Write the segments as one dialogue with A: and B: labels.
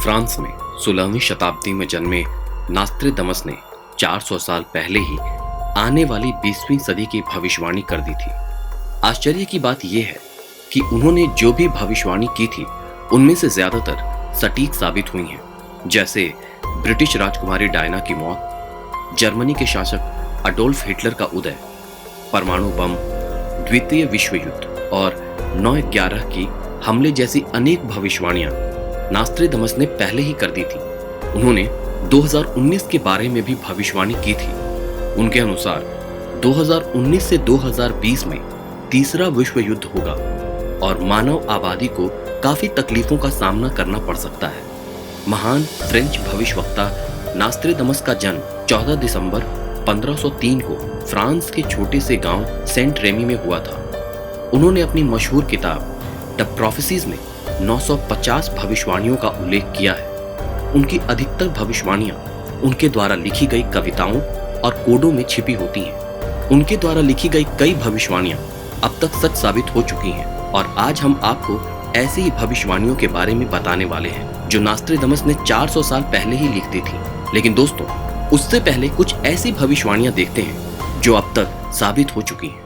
A: France में 16वीं शताब्दी में जन्मे नास्त्रेदमस ने 400 साल पहले ही आने वाली 20वीं सदी की भविष्यवाणी कर दी थी। आश्चर्य की बात यह है कि उन्होंने जो भी भविष्यवाणी की थी उनमें से ज्यादातर सटीक साबित हुई हैं, जैसे ब्रिटिश राजकुमारी डायना की मौत, जर्मनी के शासक अडोल्फ हिटलर का उदय, परमाणु बम, द्वितीय विश्व युद्ध और 9/11 की हमले जैसी अनेक भविष्यवाणियां नास्त्रेदमस ने पहले ही कर दी थी। उन्होंने 2019 के बारे में भी भविष्यवाणी की थी। उनके अनुसार 2019 से 2020 में तीसरा विश्व युद्ध होगा और मानव आबादी को काफी तकलीफों का सामना करना पड़ सकता है। महान फ्रेंच भविष्यवक्ता नास्त्रेदमस का जन्म 14 दिसंबर 1503 को फ्रांस के छोटे से गांव सेंट रेमी में हुआ था। उन्होंने अपनी मशहूर किताब द प्रोफेसीज में 950 भविष्यवाणियों का उल्लेख किया है। उनकी अधिकतर भविष्यवाणियां उनके द्वारा लिखी गई कविताओं और कोडों में छिपी होती हैं। उनके द्वारा लिखी गई कई भविष्यवाणियां अब तक सच साबित हो चुकी हैं और आज हम आपको ऐसी ही भविष्यवाणियों के बारे में बताने वाले हैं जो नास्त्रेदमस ने 400 साल पहले ही लिख दी थी। लेकिन दोस्तों, उससे पहले कुछ ऐसी भविष्यवाणियां देखते हैं जो अब तक साबित हो चुकी हैं।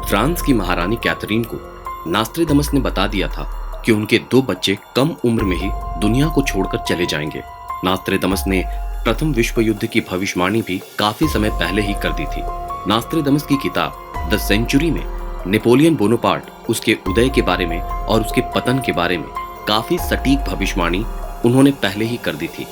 A: फ्रांस की महारानी कैथरीन को नास्त्रेदमस ने बता दिया था कि उनके 2 बच्चे कम उम्र में ही दुनिया को छोड़कर चले जाएंगे। नास्त्रेदमस ने प्रथम विश्व युद्ध की भविष्यवाणी भी काफी समय पहले ही कर दी थी। नास्त्रेदमस की किताब द सेंचुरी में नेपोलियन बोनापार्ट, उसके उदय के बारे में और उसके पतन के बारे में काफी सटीक भविष्यवाणी उन्होंने पहले ही कर दी थी।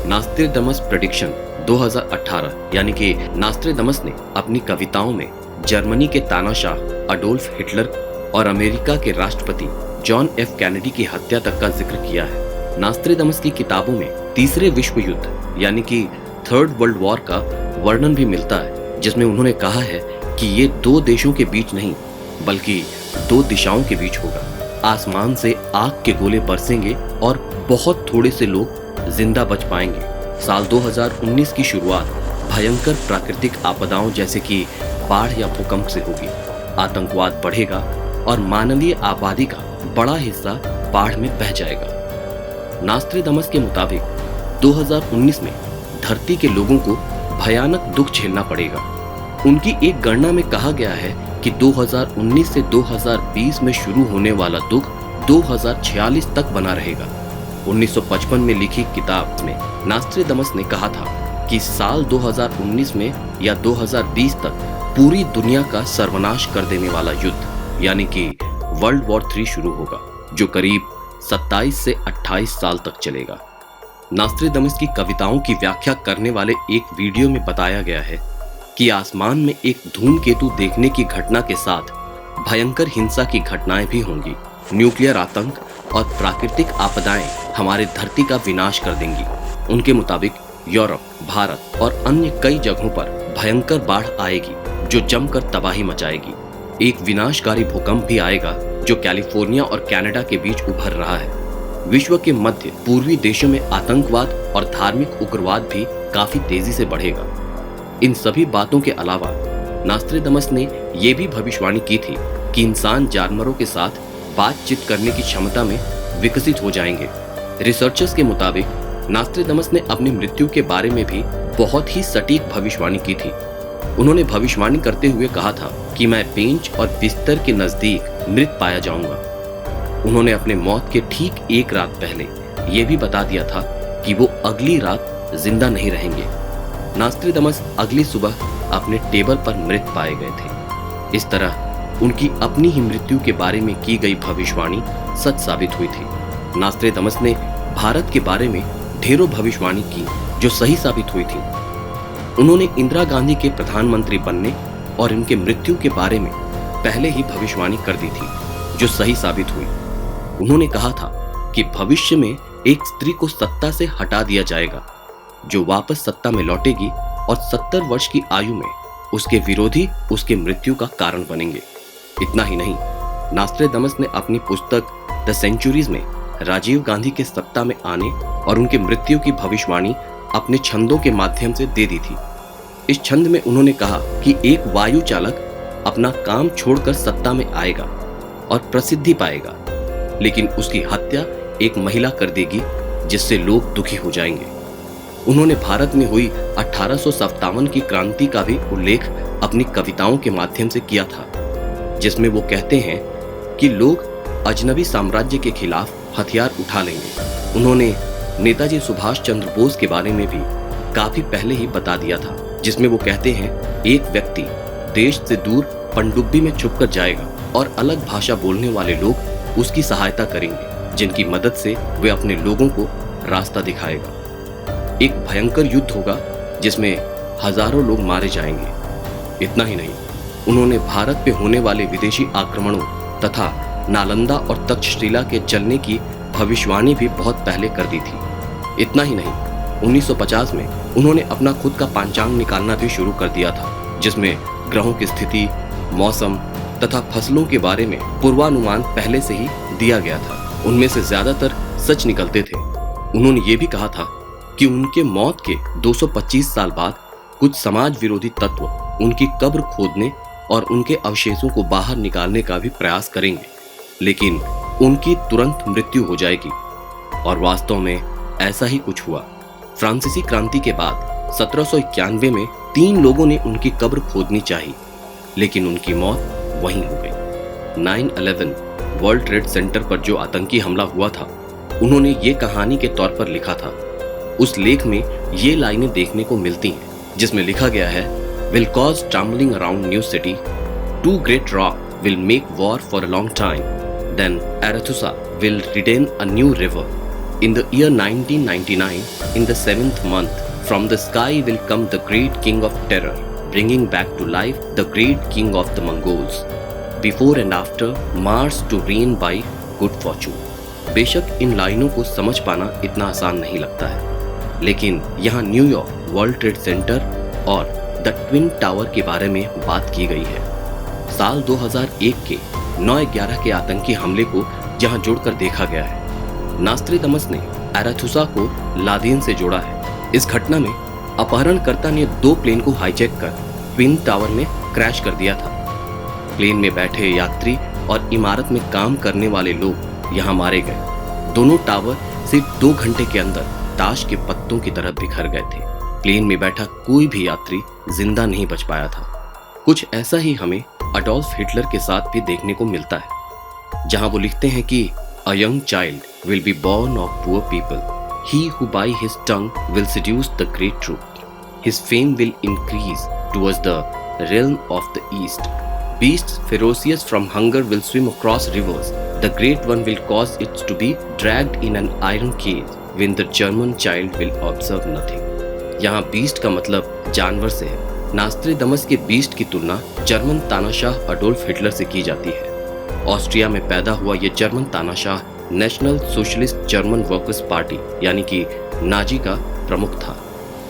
A: नास्त्रेदमस प्रेडिक्शन 2018 यानी कि नास्त्रेदमस ने अपनी कविताओं में जर्मनी के तानाशाह अडोल्फ हिटलर और अमेरिका के राष्ट्रपति जॉन एफ कैनेडी की हत्या तक का जिक्र किया है। नास्त्रेदमस की किताबों में तीसरे विश्व युद्ध यानी कि थर्ड वर्ल्ड वॉर का वर्णन भी मिलता है, जिसमें उन्होंने कहा है कि ये 2 देशों के बीच नहीं बल्कि 2 दिशाओं के बीच होगा। आसमान से आग के गोले बरसेंगे और बहुत थोड़े से लोग जिंदा बच पाएंगे। साल 2019 की शुरुआत भयंकर प्राकृतिक आपदाओं जैसे कि बाढ़ या भूकंप से होगी। आतंकवाद बढ़ेगा और मानवीय आबादी का बड़ा हिस्सा बाढ़ में बह जाएगा। नास्त्रेदमस के मुताबिक 2019 में धरती के लोगों को भयानक दुख झेलना पड़ेगा। उनकी एक गणना में कहा गया है कि 2019 से 2020 में शुरू होने वाला दुख 2046 तक बना रहेगा। 1955 में लिखी किताब में नास्त्रेदमस ने कहा था कि साल 2019 में या 2020 तक पूरी दुनिया का सर्वनाश कर देने वाला युद्ध यानी कि वर्ल्ड वॉर 3 शुरू होगा, जो करीब 27 से 28 साल तक चलेगा। नास्त्रेदमस की कविताओं की व्याख्या करने वाले एक वीडियो में बताया गया है कि आसमान में एक धूमकेतु देखने की घटना के साथ भयंकर हिंसा की घटनाएं भी होंगी। न्यूक्लियर आतंक और प्राकृतिक आपदाएं हमारे धरती का विनाश कर देंगी। उनके मुताबिक यूरोप, भारत और अन्य कई जगहों पर भयंकर बाढ़ आएगी जो जमकर तबाही मचाएगी। एक विनाशकारी भूकंप भी आएगा जो कैलिफोर्निया और कनाडा के बीच उभर रहा है। विश्व के मध्य पूर्वी देशों में आतंकवाद और धार्मिक उग्रवाद भी काफी तेजी से बढ़ेगा। इन सभी बातों के अलावा नास्त्रेदमस ने यह भी भविष्यवाणी की थी कि इंसान जानवरों के साथ बातचीत करने की क्षमता में विकसित हो जाएंगे। रिसर्चर्स के मुताबिक नास्त्रेदमस ने अपनी मृत्यु के बारे में भी बहुत ही सटीक भविष्यवाणी की थी। उन्होंने भविष्यवाणी करते हुए कहा था कि मैं बेंच और बिस्तर के नजदीक मृत पाया जाऊंगा। उन्होंने अपने मौत के ठीक 1 रात पहले यह भी बता दिया था कि वो अगली रात जिंदा नहीं रहेंगे। नास्त्रेदमस अगली सुबह अपने टेबल पर मृत पाए गए थे। इस तरह उनकी अपनी ही मृत्यु के बारे में की गई भविष्यवाणी सच साबित हुई थी। नास्त्रेदमस ने भारत के बारे में ढेरों भविष्यवाणी की जो सही साबित हुई थी। उन्होंने इंदिरा गांधी के प्रधानमंत्री बनने और इनके मृत्यु के बारे में पहले ही भविष्यवाणी कर दी थी जो सही साबित हुई। उन्होंने कहा था कि भविष्य में एक स्त्री को सत्ता से हटा दिया जाएगा जो वापस सत्ता में लौटेगी और 70 वर्ष की आयु में उसके विरोधी उसके मृत्यु का कारण बनेंगे। इतना ही नहीं, नास्त्रेदमस ने अपनी पुस्तक द सेंचुरीज में राजीव गांधी के सत्ता में आने और उनके मृत्यु की भविष्यवाणी अपने छंदों के माध्यम से दे दी थी। इस छंद में उन्होंने कहा कि एक वायु चालक अपना काम छोड़कर सत्ता में आएगा और प्रसिद्धि पाएगा, लेकिन उसकी हत्या एक महिला कर देगी जिससे लोग दुखी हो जाएंगे। उन्होंने भारत में हुई 1857 की क्रांति का भी उल्लेख अपनी कविताओं के माध्यम से किया था, जिसमें वो कहते हैं कि लोग अजनबी साम्राज्य के खिलाफ हथियार उठा लेंगे। उन्होंने नेताजी सुभाष चंद्र बोस के बारे में भी काफी पहले ही बता दिया था, जिसमें वो कहते हैं एक व्यक्ति देश से दूर पनडुब्बी में छुपकर जाएगा और अलग भाषा बोलने वाले लोग उसकी सहायता करेंगे, जिनकी मदद से वे अपने लोगों को रास्ता दिखाएगा। एक भयंकर युद्ध होगा जिसमें हजारों लोग मारे जाएंगे। इतना ही नहीं, उन्होंने भारत पे होने वाले विदेशी आक्रमणों तथा नालंदा और तक्षशिला के जलने की भविष्यवाणी भी बहुत पहले कर दी थी। इतना ही नहीं, 1950 में उन्होंने अपना खुद का पांचांग निकालना भी शुरू कर दिया था, जिसमें ग्रहों की स्थिति, मौसम तथा फसलों के बारे में पूर्वानुमान पहले से ही दिया गया था। उनमें से ज्यादातर सच निकलते थे। उन्होंने ये भी कहा था कि उनके मौत के 225 साल बाद कुछ समाज विरोधी तत्व उनकी कब्र खोदने और उनके अवशेषों को बाहर निकालने का भी प्रयास करेंगे, लेकिन उनकी तुरंत मृत्यु हो जाएगी। और वास्तव में ऐसा ही कुछ हुआ। फ्रांसीसी क्रांति के बाद 1791 में 3 लोगों ने उनकी कब्र खोदनी चाहिए, लेकिन उनकी मौत वहीं हो गई। 9/11 वर्ल्ड ट्रेड सेंटर पर जो आतंकी हमला हुआ था, उन्होंने ये कहानी के तौर पर लिखा था। उस लेख में ये लाइनें देखने को मिलती हैं, जिसमें लिखा गया है, will cause tumbling around new city, 2 great rock will make war for a long time, then Arethusa will retain a new river. In the year 1999, in the 7th month, from the sky will come the great king of terror, bringing back to life the great king of the Mongols. Before and after, Mars to reign by good fortune. बेशक इन लाइनों को समझ पाना इतना आसान नहीं लगता है, लेकिन यहाँ न्यूयॉर्क वर्ल्ड ट्रेड सेंटर और द ट्विन टावर के बारे में बात की गई है। साल 2001 के 9/11 के आतंकी हमले को यहाँ जोड़कर देखा गया है। नास्त्रेदमस ने एराथुसा को लादेन से जोड़ा है। इस घटना में अपहरणकर्ता ने 2 प्लेन को हाईजैक कर ट्विन टावर में क्रैश कर दिया था। प्लेन में बैठे यात्री और इमारत में काम करने वाले लोग यहाँ मारे गए। दोनों टावर सिर्फ 2 घंटे के अंदर ताश के पत्तों की तरह बिखर गए थे। प्लेन में बैठा कोई भी यात्री जिंदा नहीं बच पाया था। कुछ ऐसा ही हमें अडोल्फ हिटलर के साथ भी देखने को मिलता है, जहां वो लिखते हैं कि a young child will be born of poor people, he who by his tongue will seduce the great truth, his fame will increase towards the realm of the east, beasts ferocious from hunger will swim across rivers, the great one will cause it to be dragged in an iron cage, when the German child will observe nothing. यहाँ beast का मतलब जानवर से है। Nostradamus के beast की तुलना German तानाशाह अडोल्फ हिटलर से की जाती है। ऑस्ट्रिया में पैदा हुआ ये जर्मन तानाशाह national socialist German workers party यानी कि नाजी का प्रमुख था।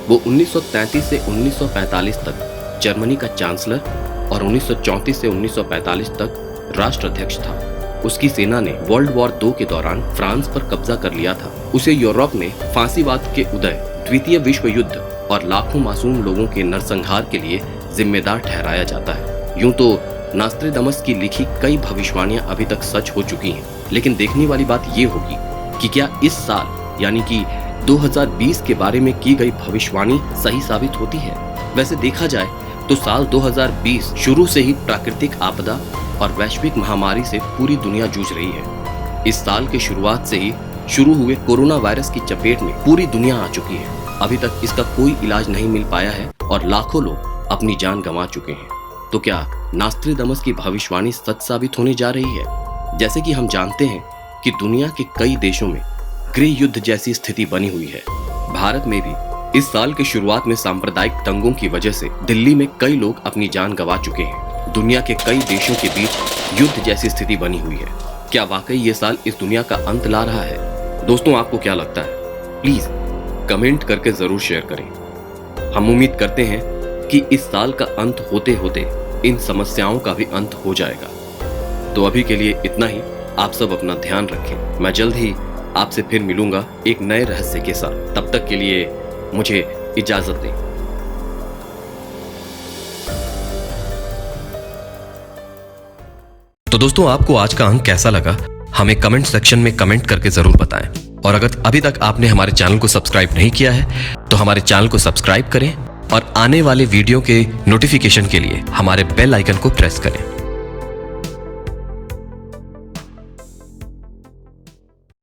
A: वो 1933 से 1945 तक जर्मनी का चांसलर और 1934 से 1945 तक राष्ट्राध्यक्ष था। उसकी सेना ने वर्ल्ड वॉर 2 के दौरान फ्रांस पर कब्जा कर लिया था। उसे यूरोप में फांसीवाद के उदय, द्वितीय विश्व युद्ध और लाखों मासूम लोगों के नरसंहार के लिए जिम्मेदार ठहराया जाता है। यूं तो नास्त्रेदमस की लिखी कई भविष्यवाणियां अभी तक सच हो चुकी हैं, लेकिन देखने वाली बात ये होगी कि क्या इस साल यानी कि 2020 के बारे में की गई भविष्यवाणी सही साबित होती है। वैसे देखा जाए तो साल 2020 शुरू से ही प्राकृतिक आपदा और वैश्विक महामारी से पूरी दुनिया जूझ रही है। इस साल के शुरुआत से ही शुरू हुए कोरोना वायरस की चपेट में पूरी दुनिया आ चुकी है। अभी तक इसका कोई इलाज नहीं मिल पाया है और लाखों लोग अपनी जान गंवा चुके हैं। तो क्या नास्त्रेदमस की भविष्यवाणी सच साबित होने जा रही है? जैसे कि हम जानते हैं कि दुनिया के कई देशों में गृह युद्ध जैसी स्थिति बनी हुई है। भारत में भी इस साल के शुरुआत में सांप्रदायिक दंगों की वजह से दिल्ली में कई लोग अपनी जान गंवा चुके हैं। दुनिया के कई देशों के बीच युद्ध जैसी स्थिति बनी हुई है। क्या वाकई ये साल इस दुनिया का अंत ला रहा है? दोस्तों, आपको क्या लगता है? प्लीज कमेंट करके जरूर शेयर करें। हम उम्मीद करते हैं कि इस साल का अंत होते होते इन समस्याओं का भी अंत हो जाएगा। तो अभी के लिए इतना ही। आप सब अपना ध्यान रखें। मैं जल्द ही आपसे फिर मिलूंगा एक नए रहस्य के साथ। तब तक के लिए मुझे इजाजत दें। तो दोस्तों, आपको आज का अंक कैसा लगा हमें कमेंट सेक्शन में कमेंट करके जरूर बताएं। और अगर अभी तक आपने हमारे चैनल को सब्सक्राइब नहीं किया है तो हमारे चैनल को सब्सक्राइब करें और आने वाले वीडियो के नोटिफिकेशन के लिए हमारे बेल आइकन को प्रेस करें।